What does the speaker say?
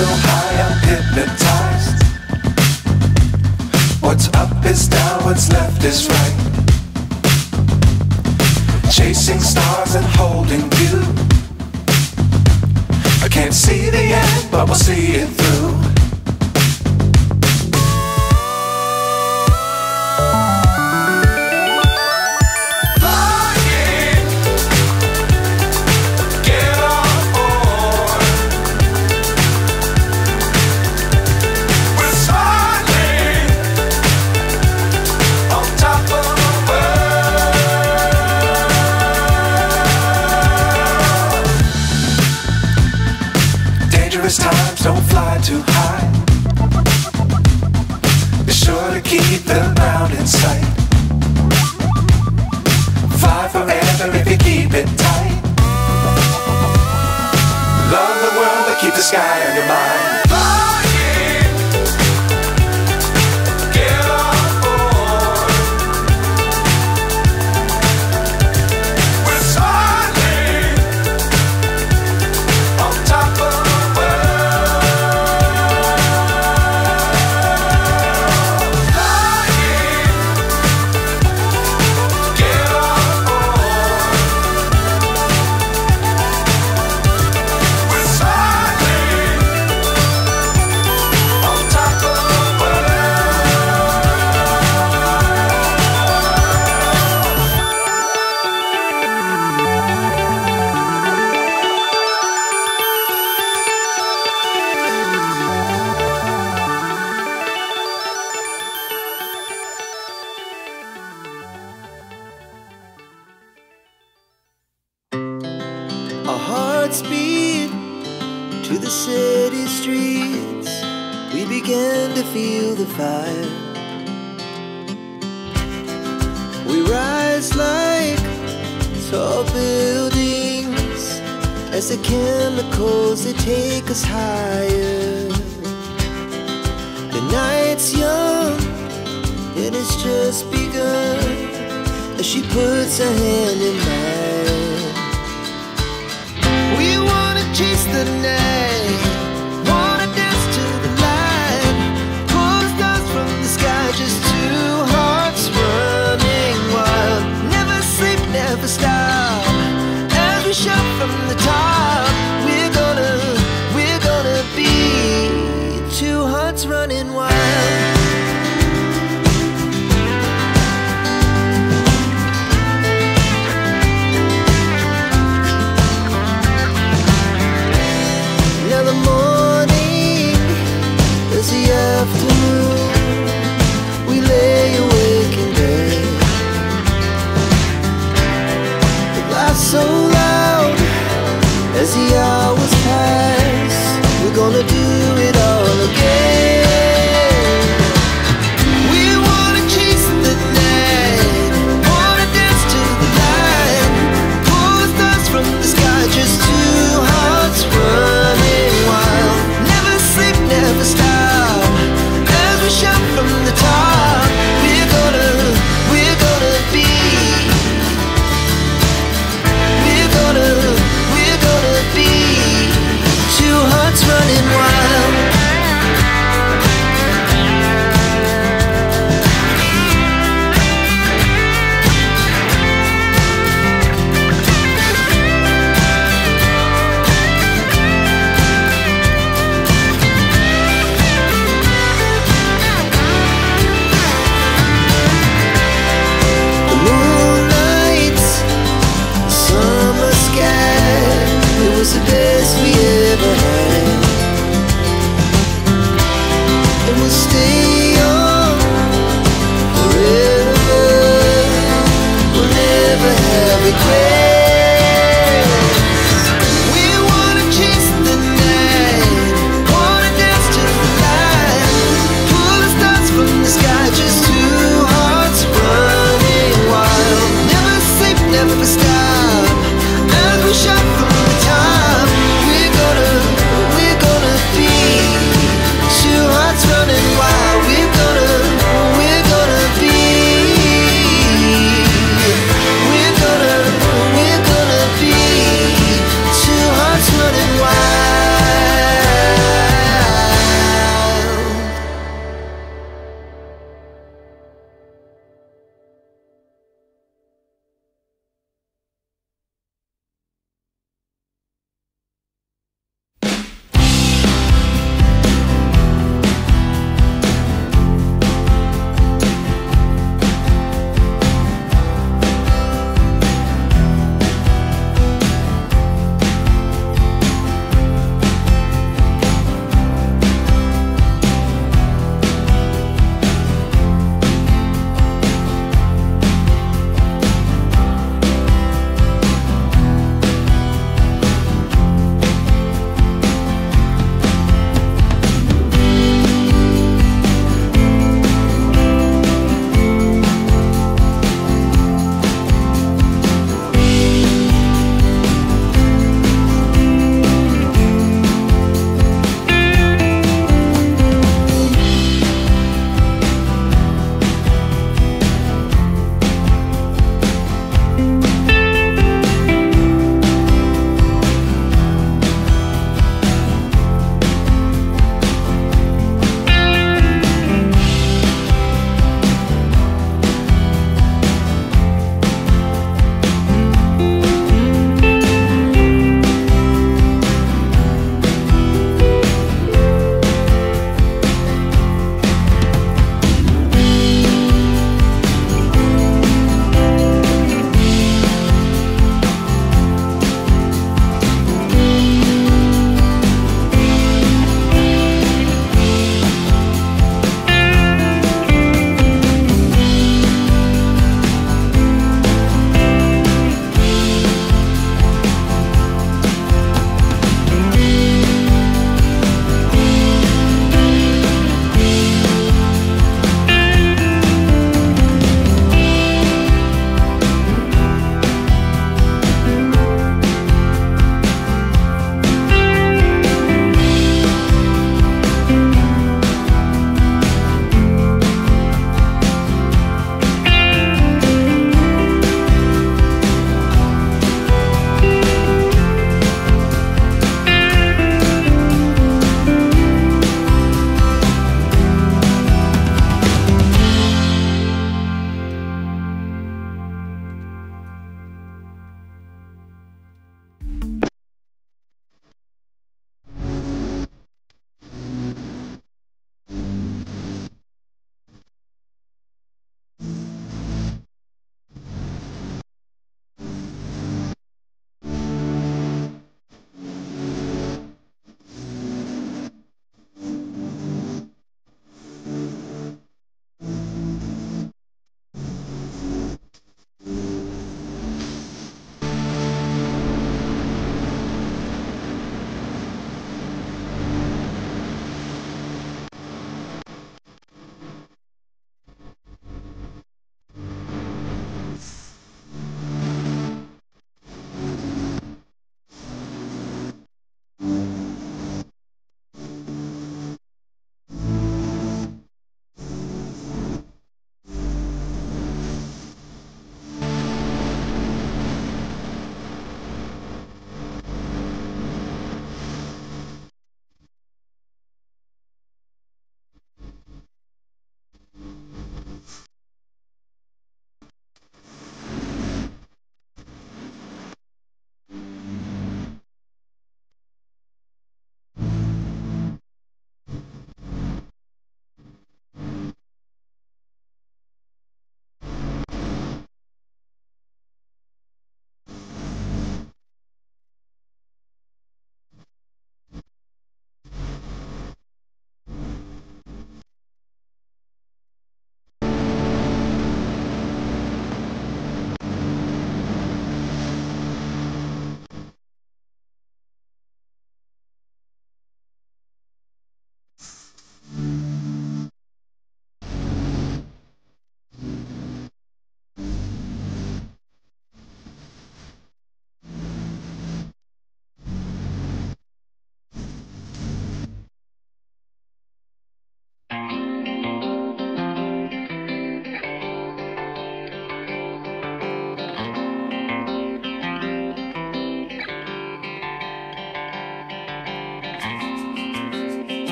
So high I'm hypnotized. What's up is down, what's left is right. Chasing stars and holding you. I can't see the end, but we'll see it through. Times don't fly too high. Be sure to keep the ground in sight. Fly forever if you keep it tight. Love the world but keep the sky on your mind. Our hearts beat to the city streets. We began to feel the fire. We rise like tall buildings as the chemicals, they take us higher. The night's young and it's just begun as she puts her hand in mine. We wanna chase the night, wanna dance to the light, pull the stars from the sky, just two hearts running wild. Never sleep, never stop, as we shout from the top. We're gonna be two hearts running wild. Afternoon, we lay awake in bed. The laughs so loud as the hours pass. We're gonna do it all again. We wanna chase the night, wanna dance to the light, pull the stars from the sky, just two hearts running wild. Never sleep, never stop, shout from the top. We're gonna be, we're gonna be two hearts running wild. Was the best we ever had, and we'll stay on forever. We'll never have regret.